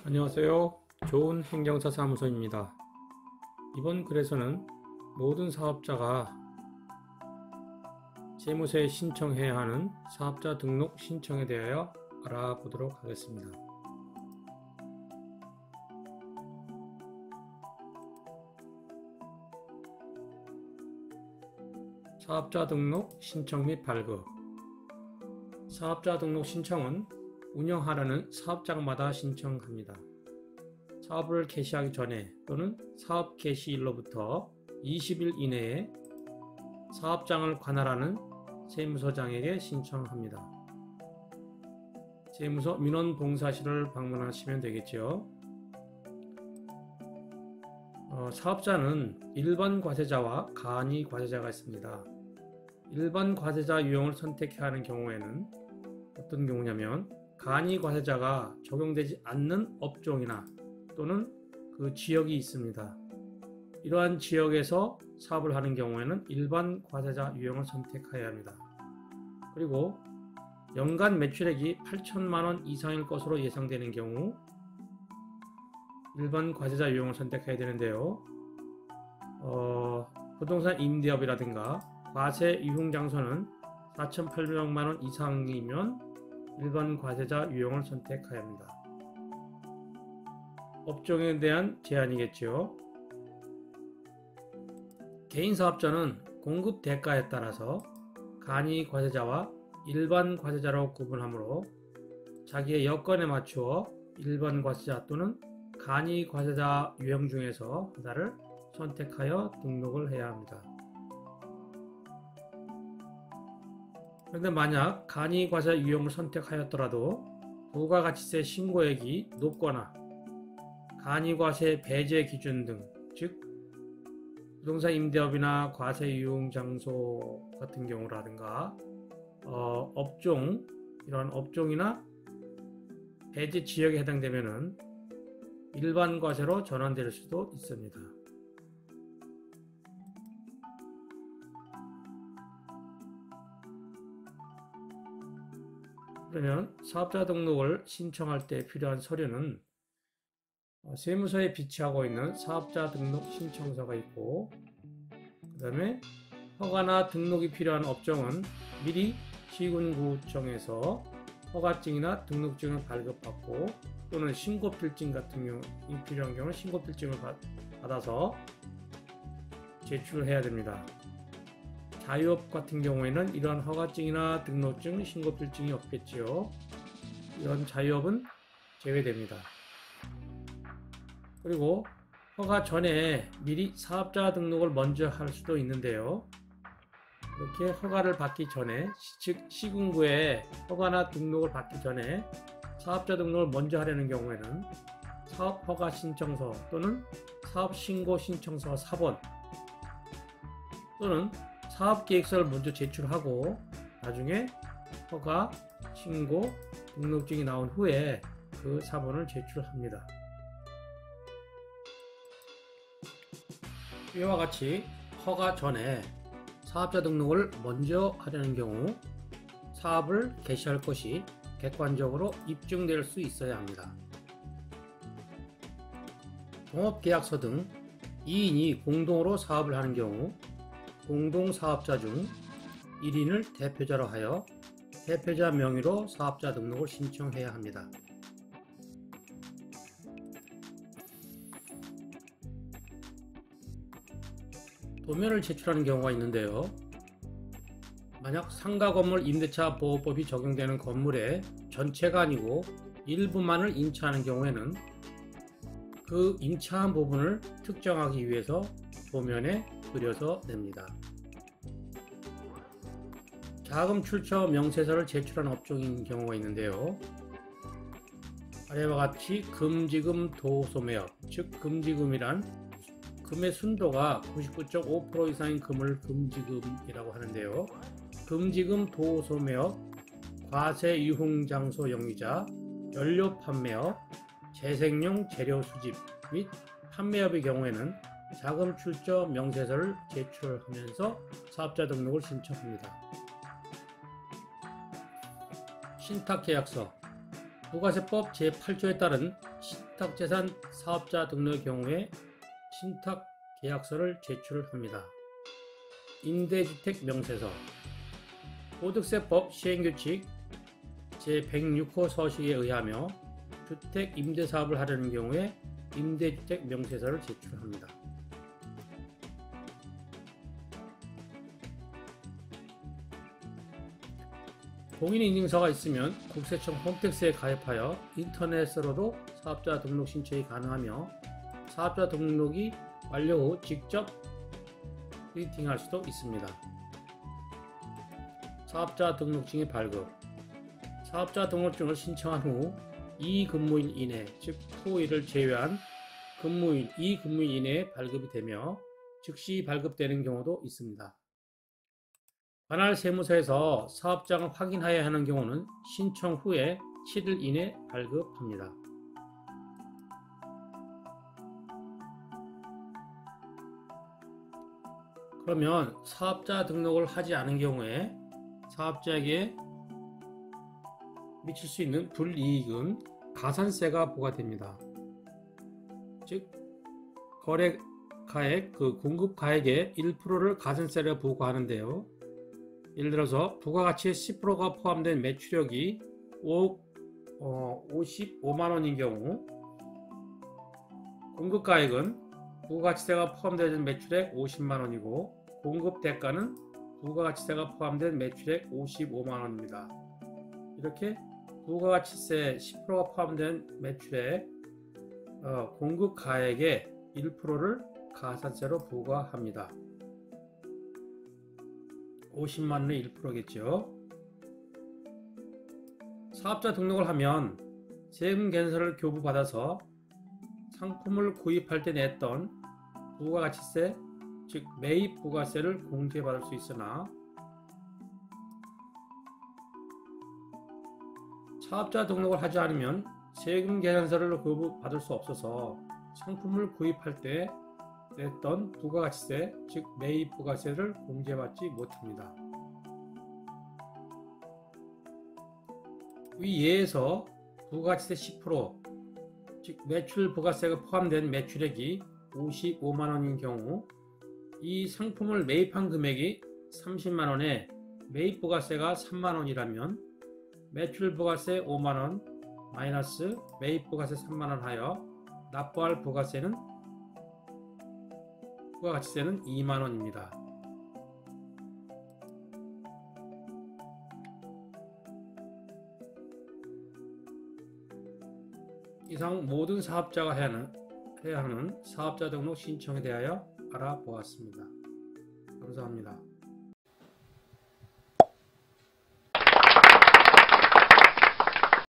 안녕하세요. 좋은 행정사 사무소입니다. 이번 글에서는 모든 사업자가 세무서에 신청해야 하는 사업자 등록 신청에 대하여 알아보도록 하겠습니다. 사업자 등록 신청 및 발급. 사업자 등록 신청은 운영하려는 사업장마다 신청합니다. 사업을 개시하기 전에 또는 사업 개시일로부터 20일 이내에 사업장을 관할하는 세무서장에게 신청합니다. 세무서 민원봉사실을 방문하시면 되겠죠. 사업자는 일반 과세자와 간이 과세자가 있습니다. 일반 과세자 유형을 선택해야 하는 경우에는 어떤 경우냐면 간이 과세자가 적용되지 않는 업종이나 또는 그 지역이 있습니다. 이러한 지역에서 사업을 하는 경우에는 일반 과세자 유형을 선택해야 합니다. 그리고 연간 매출액이 8천만 원 이상일 것으로 예상되는 경우 일반 과세자 유형을 선택해야 되는데요. 부동산 임대업이라든가 과세 유흥 장소는 4,800만 원 이상이면 일반 과세자 유형을 선택해야 합니다. 업종에 대한 제한이겠죠. 개인 사업자는 공급 대가에 따라서 간이 과세자와 일반 과세자로 구분하므로 자기의 여건에 맞추어 일반 과세자 또는 간이 과세자 유형 중에서 하나를 선택하여 등록을 해야 합니다. 그런데 만약 간이 과세자 유형을 선택하였더라도 부가가치세 신고액이 높거나 간이과세 배제 기준 등, 즉 부동산 임대업이나 과세 유흥 장소 같은 경우라든가 업종, 이런 업종이나 배제 지역에 해당되면은 일반 과세로 전환될 수도 있습니다. 그러면 사업자 등록을 신청할 때 필요한 서류는 세무서에 비치하고 있는 사업자 등록 신청서가 있고, 그 다음에 허가나 등록이 필요한 업종은 미리 시군구청에서 허가증이나 등록증을 발급받고 또는 신고필증 같은 경우 필요한 경우는 신고필증을 받아서 제출을 해야 됩니다. 자유업 같은 경우에는 이러한 허가증이나 등록증, 신고필증이 없겠지요. 이런 자유업은 제외됩니다. 그리고 허가 전에 미리 사업자 등록을 먼저 할 수도 있는데요. 이렇게 허가를 받기 전에, 즉 시군구에 허가나 등록을 받기 전에 사업자 등록을 먼저 하려는 경우에는 사업허가 신청서 또는 사업신고 신청서 사본 또는 사업계획서를 먼저 제출하고 나중에 허가, 신고, 등록증이 나온 후에 그 사본을 제출합니다. 이와 같이 허가 전에 사업자 등록을 먼저 하려는 경우 사업을 개시할 것이 객관적으로 입증될 수 있어야 합니다. 동업계약서 등 2인이 공동으로 사업을 하는 경우 공동사업자 중 1인을 대표자로 하여 대표자 명의로 사업자 등록을 신청해야 합니다. 도면을 제출하는 경우가 있는데요. 만약 상가건물 임대차 보호법이 적용되는 건물의 전체가 아니고 일부만을 임차하는 경우에는 그 임차한 부분을 특정하기 위해서 도면에 그려서 냅니다. 자금 출처 명세서를 제출한 업종인 경우가 있는데요. 아래와 같이 금지금 도소매업, 즉 금지금이란 금의 순도가 99.5% 이상인 금을 금지금이라고 하는데요. 금지금 도소매업, 과세 유흥 장소 영유자, 연료 판매업, 재생용 재료 수집 및 판매업의 경우에는 자금 출처 명세서를 제출하면서 사업자 등록을 신청합니다. 신탁계약서, 부가세법 제8조에 따른 위탁재산 사업자 등록의 경우에 신탁 계약서를 제출합니다. 임대주택 명세서, 소득세법 시행규칙 제106호 서식에 의하며 주택 임대사업을 하려는 경우에 임대주택 명세서를 제출합니다. 공인인증서가 있으면 국세청 홈택스에 가입하여 인터넷으로도 사업자 등록 신청이 가능하며 사업자 등록이 완료 후 직접 프린팅할 수도 있습니다. 사업자 등록증의 발급, 사업자 등록증을 신청한 후 2근무일 이내, 즉 토일을 제외한 근무일 2근무일 이내에 발급이 되며 즉시 발급되는 경우도 있습니다. 관할 세무서에서 사업장을 확인하여야 하는 경우는 신청 후에 7일 이내 발급합니다. 그러면 사업자 등록을 하지 않은 경우에 사업자에게 미칠 수 있는 불이익은 가산세가 부과됩니다. 즉 거래가액, 공급가액의 1%를 가산세를 부과하는데요. 예를 들어서 부가가치의 10%가 포함된 매출액이 55만원인 경우 공급가액은 부가가치세가 포함된 매출액 50만원이고 공급대가는 부가가치세가 포함된 매출액 55만원입니다. 이렇게 부가가치세 10%가 포함된 매출액 공급가액의 1%를 가산세로 부과합니다. 50만원의 1%겠죠. 사업자 등록을 하면 세금 개선서를 교부받아서 상품을 구입할 때 냈던 부가가치세, 즉 매입 부가세를 공제받을 수 있으나 사업자 등록을 하지 않으면 세금 계산서를 교부받을 수 없어서 상품을 구입할 때 냈던 부가가치세, 즉 매입 부가세를 공제받지 못합니다. 위 예에서 부가가치세 10%, 즉 매출 부가세가 포함된 매출액이 55만원인 경우 이 상품을 매입한 금액이 30만원에 매입 부가세가 3만원이라면 매출 부가세 5만원 마이너스 매입 부가세 3만원 하여 납부할 부가세는 부가가치세는 2만원입니다. 이상 모든 사업자가 해야 하는 사업자 등록 신청에 대하여 알아보았습니다. 감사합니다.